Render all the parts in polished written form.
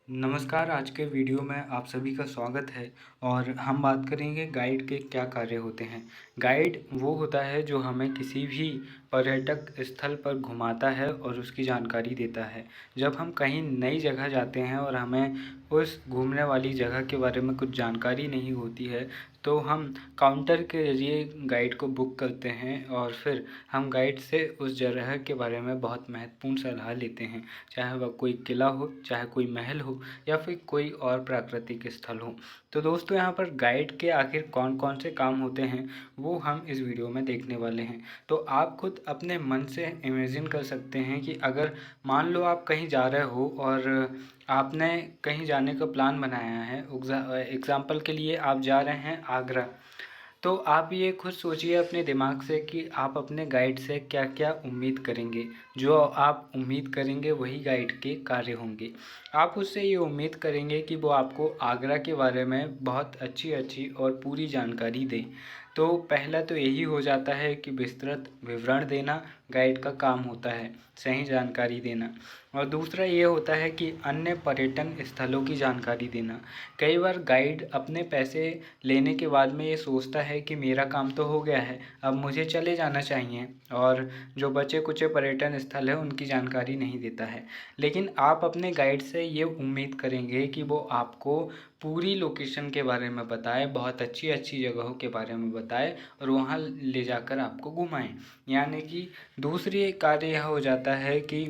नमस्कार। आज के वीडियो में आप सभी का स्वागत है और हम बात करेंगे गाइड के क्या कार्य होते हैं। गाइड वो होता है जो हमें किसी भी पर्यटक स्थल पर घुमाता है और उसकी जानकारी देता है। जब हम कहीं नई जगह जाते हैं और हमें उस घूमने वाली जगह के बारे में कुछ जानकारी नहीं होती है तो हम काउंटर के ज़रिए गाइड को बुक करते हैं और फिर हम गाइड से उस जगह के बारे में बहुत महत्वपूर्ण सलाह लेते हैं, चाहे वह कोई किला हो, चाहे कोई महल हो या फिर कोई और प्राकृतिक स्थल हो। तो दोस्तों, यहाँ पर गाइड के आखिर कौन कौन से काम होते हैं वो हम इस वीडियो में देखने वाले हैं। तो आप खुद अपने मन से इमेजिन कर सकते हैं कि अगर मान लो आप कहीं जा रहे हो और आपने कहीं जाने का प्लान बनाया है। एग्ज़ाम्पल के लिए आप जा रहे हैं आगरा। तो आप ये खुद सोचिए अपने दिमाग से कि आप अपने गाइड से क्या क्या उम्मीद करेंगे। जो आप उम्मीद करेंगे वही गाइड के कार्य होंगे। आप उससे ये उम्मीद करेंगे कि वो आपको आगरा के बारे में बहुत अच्छी अच्छी और पूरी जानकारी दें। तो पहला तो यही हो जाता है कि विस्तृत विवरण देना गाइड का काम होता है, सही जानकारी देना। और दूसरा ये होता है कि अन्य पर्यटन स्थलों की जानकारी देना। कई बार गाइड अपने पैसे लेने के बाद में ये सोचता है कि मेरा काम तो हो गया है, अब मुझे चले जाना चाहिए, और जो बचे कुचे पर्यटन स्थल है उनकी जानकारी नहीं देता है। लेकिन आप अपने गाइड से ये उम्मीद करेंगे कि वो आपको पूरी लोकेशन के बारे में बताए, बहुत अच्छी अच्छी जगहों के बारे में बताए और वहाँ ले जाकर आपको घुमाएं। यानी कि दूसरी कार्य यह हो जाता है कि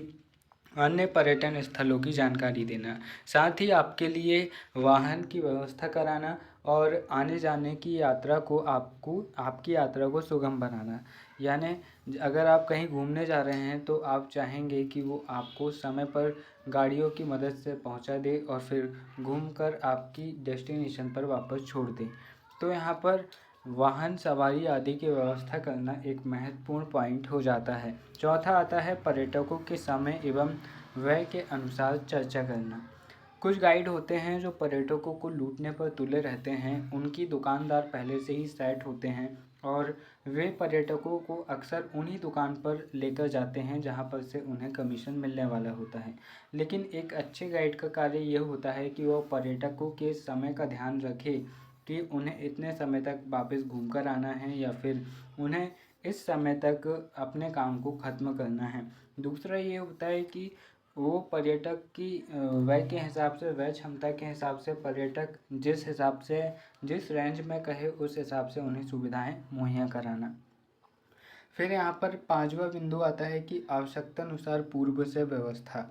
अन्य पर्यटन स्थलों की जानकारी देना, साथ ही आपके लिए वाहन की व्यवस्था कराना और आने जाने की यात्रा को आपकी यात्रा को सुगम बनाना। यानी अगर आप कहीं घूमने जा रहे हैं तो आप चाहेंगे कि वो आपको समय पर गाड़ियों की मदद से पहुंचा दे और फिर घूमकर आपकी डेस्टिनेशन पर वापस छोड़ दे। तो यहाँ पर वाहन सवारी आदि की व्यवस्था करना एक महत्वपूर्ण पॉइंट हो जाता है। चौथा आता है पर्यटकों के समय एवं व्यय के अनुसार चर्चा करना। कुछ गाइड होते हैं जो पर्यटकों को लूटने पर तुले रहते हैं। उनकी दुकानदार पहले से ही सेट होते हैं और वे पर्यटकों को अक्सर उन्हीं दुकान पर लेकर जाते हैं जहां पर से उन्हें कमीशन मिलने वाला होता है। लेकिन एक अच्छे गाइड का कार्य यह होता है कि वह पर्यटकों के समय का ध्यान रखे कि उन्हें इतने समय तक वापस घूम कर आना है या फिर उन्हें इस समय तक अपने काम को ख़त्म करना है। दूसरा ये होता है कि वो पर्यटक की व्यय के हिसाब से, व्यय क्षमता के हिसाब से पर्यटक जिस हिसाब से जिस रेंज में कहे उस हिसाब से उन्हें सुविधाएं मुहैया कराना। फिर यहाँ पर पांचवा बिंदु आता है कि आवश्यकता अनुसार पूर्व से व्यवस्था।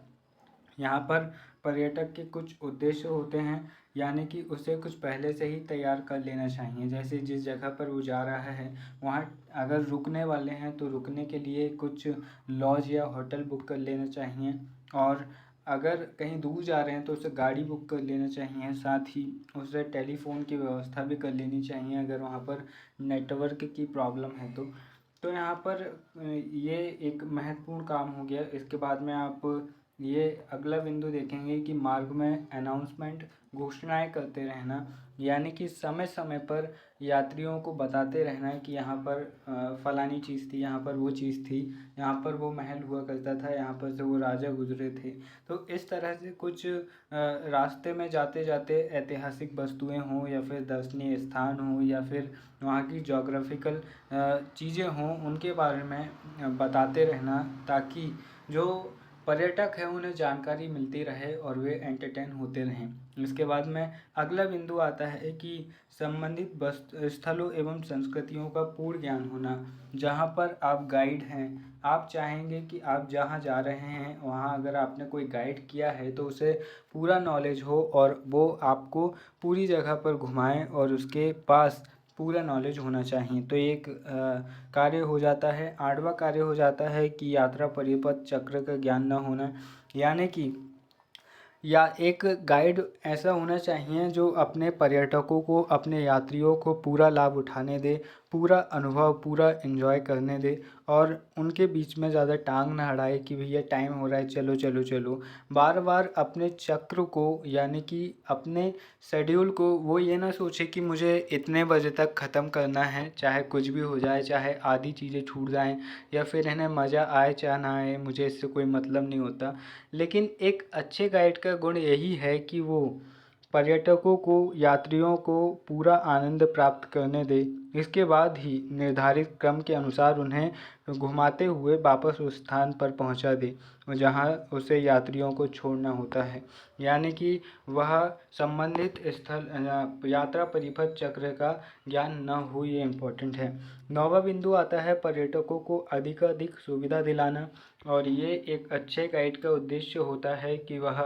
यहाँ पर पर्यटक के कुछ उद्देश्य होते हैं, यानी कि उसे कुछ पहले से ही तैयार कर लेना चाहिए। जैसे जिस जगह पर वो जा रहा है वहाँ अगर रुकने वाले हैं तो रुकने के लिए कुछ लॉज या होटल बुक कर लेना चाहिए, और अगर कहीं दूर जा रहे हैं तो उसे गाड़ी बुक कर लेना चाहिए। साथ ही उसे टेलीफोन की व्यवस्था भी कर लेनी चाहिए अगर वहाँ पर नेटवर्क की प्रॉब्लम है तो यहाँ पर ये एक महत्वपूर्ण काम हो गया। इसके बाद में आप ये अगला बिंदु देखेंगे कि मार्ग में अनाउंसमेंट, घोषणाएं करते रहना। यानी कि समय समय पर यात्रियों को बताते रहना है कि यहाँ पर फलानी चीज़ थी, यहाँ पर वो चीज़ थी, यहाँ पर वो महल हुआ करता था, यहाँ पर से वो राजा गुजरे थे। तो इस तरह से कुछ रास्ते में जाते जाते ऐतिहासिक वस्तुएं हों या फिर दर्शनीय स्थान हों या फिर वहाँ की जोग्राफिकल चीज़ें हों, उनके बारे में बताते रहना, ताकि जो पर्यटक है उन्हें जानकारी मिलती रहे और वे एंटरटेन होते रहें। इसके बाद में अगला बिंदु आता है कि संबंधित स्थलों एवं संस्कृतियों का पूर्ण ज्ञान होना। जहाँ पर आप गाइड हैं, आप चाहेंगे कि आप जहाँ जा रहे हैं वहाँ अगर आपने कोई गाइड किया है तो उसे पूरा नॉलेज हो और वो आपको पूरी जगह पर घुमाएं और उसके पास पूरा नॉलेज होना चाहिए। तो एक कार्य हो जाता है। आठवां कार्य हो जाता है कि यात्रा परिपथ चक्र का ज्ञान न होना। यानी कि या एक गाइड ऐसा होना चाहिए जो अपने पर्यटकों को, अपने यात्रियों को पूरा लाभ उठाने दे, पूरा अनुभव, पूरा एंजॉय करने दे और उनके बीच में ज़्यादा टांग ना अड़ाए कि भैया टाइम हो रहा है, चलो चलो चलो। बार बार अपने चक्र को, यानी कि अपने शेड्यूल को वो ये ना सोचे कि मुझे इतने बजे तक ख़त्म करना है, चाहे कुछ भी हो जाए, चाहे आधी चीज़ें छूट जाएं या फिर इन्हें मज़ा आए चाहे ना आए, मुझे इससे कोई मतलब नहीं होता। लेकिन एक अच्छे गाइड का गुण यही है कि वो पर्यटकों को, यात्रियों को पूरा आनंद प्राप्त करने दे। इसके बाद ही निर्धारित क्रम के अनुसार उन्हें घुमाते हुए वापस उस स्थान पर पहुंचा दे जहां उसे यात्रियों को छोड़ना होता है। यानी कि वह संबंधित स्थल यात्रा परिपथ चक्र का ज्ञान न हो, ये इम्पोर्टेंट है। 9वां बिंदु आता है पर्यटकों को अधिक सुविधा दिलाना। और ये एक अच्छे गाइड का उद्देश्य होता है कि वह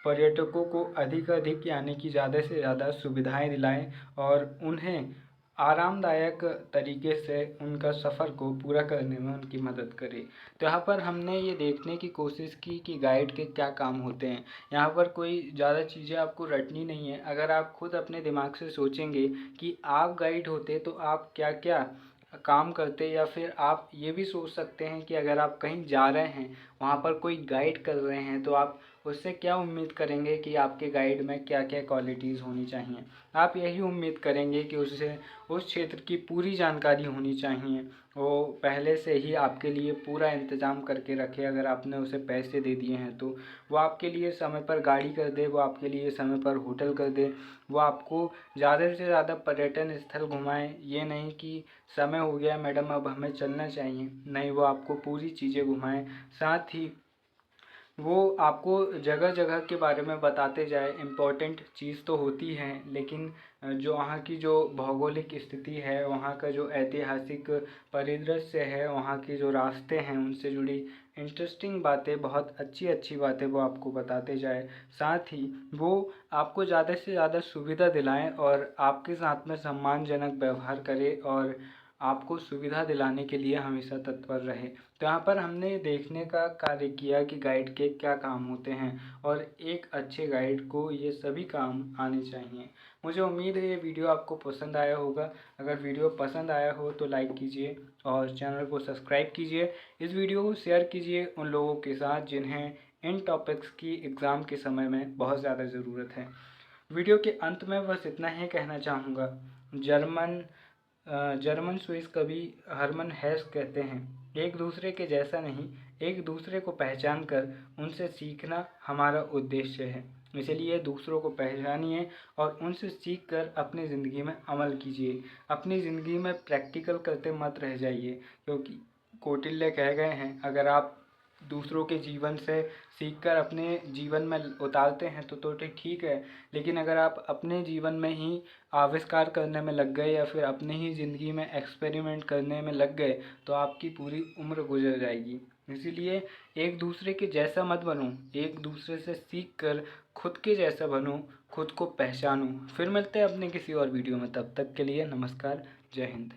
पर्यटकों को अधिक यानी कि ज़्यादा से ज़्यादा सुविधाएं दिलाएं और उन्हें आरामदायक तरीके से उनका सफ़र को पूरा करने में उनकी मदद करे। तो यहाँ पर हमने ये देखने की कोशिश की कि गाइड के क्या काम होते हैं। यहाँ पर कोई ज़्यादा चीज़ें आपको रटनी नहीं है। अगर आप खुद अपने दिमाग से सोचेंगे कि आप गाइड होते तो आप क्या क्या काम करते, या फिर आप ये भी सोच सकते हैं कि अगर आप कहीं जा रहे हैं, वहाँ पर कोई गाइड कर रहे हैं, तो आप उससे क्या उम्मीद करेंगे कि आपके गाइड में क्या क्या क्वालिटीज़ होनी चाहिए। आप यही उम्मीद करेंगे कि उससे उस क्षेत्र की पूरी जानकारी होनी चाहिए, वो पहले से ही आपके लिए पूरा इंतज़ाम करके रखे। अगर आपने उसे पैसे दे दिए हैं तो वो आपके लिए समय पर गाड़ी कर दे, वो आपके लिए समय पर होटल कर दे, वो आपको ज़्यादा से ज़्यादा पर्यटन स्थल घुमाएं। ये नहीं कि समय हो गया मैडम अब हमें चलना चाहिए, नहीं, वो आपको पूरी चीज़ें घुमाएं। साथ ही वो आपको जगह जगह के बारे में बताते जाए। इम्पोर्टेंट चीज़ तो होती है, लेकिन जो वहाँ की जो भौगोलिक स्थिति है, वहाँ का जो ऐतिहासिक परिदृश्य है, वहाँ के जो रास्ते हैं, उनसे जुड़ी इंटरेस्टिंग बातें, बहुत अच्छी अच्छी बातें वो आपको बताते जाए। साथ ही वो आपको ज़्यादा से ज़्यादा सुविधा दिलाएं और आपके साथ में सम्मानजनक व्यवहार करे और आपको सुविधा दिलाने के लिए हमेशा तत्पर रहे। तो यहाँ पर हमने देखने का कार्य किया कि गाइड के क्या काम होते हैं और एक अच्छे गाइड को ये सभी काम आने चाहिए। मुझे उम्मीद है ये वीडियो आपको पसंद आया होगा। अगर वीडियो पसंद आया हो तो लाइक कीजिए और चैनल को सब्सक्राइब कीजिए। इस वीडियो को शेयर कीजिए उन लोगों के साथ जिन्हें इन टॉपिक्स की एग्ज़ाम के समय में बहुत ज़्यादा ज़रूरत है। वीडियो के अंत में बस इतना ही कहना चाहूँगा। जर्मन स्विस कवि हरमन हेस कहते हैं, एक दूसरे के जैसा नहीं, एक दूसरे को पहचान कर उनसे सीखना हमारा उद्देश्य है। इसलिए दूसरों को पहचानिए और उनसे सीख कर अपनी ज़िंदगी में अमल कीजिए। अपनी ज़िंदगी में प्रैक्टिकल करते मत रह जाइए, क्योंकि कौटिल्य कह गए हैं, अगर आप दूसरों के जीवन से सीखकर अपने जीवन में उतारते हैं तो ठीक है, लेकिन अगर आप अपने जीवन में ही आविष्कार करने में लग गए या फिर अपने ही ज़िंदगी में एक्सपेरिमेंट करने में लग गए तो आपकी पूरी उम्र गुजर जाएगी। इसीलिए एक दूसरे के जैसा मत बनो, एक दूसरे से सीख कर खुद के जैसा बनो, खुद को पहचानो। फिर मिलते हैं अपने किसी और वीडियो में, तब तक के लिए नमस्कार, जय हिंद।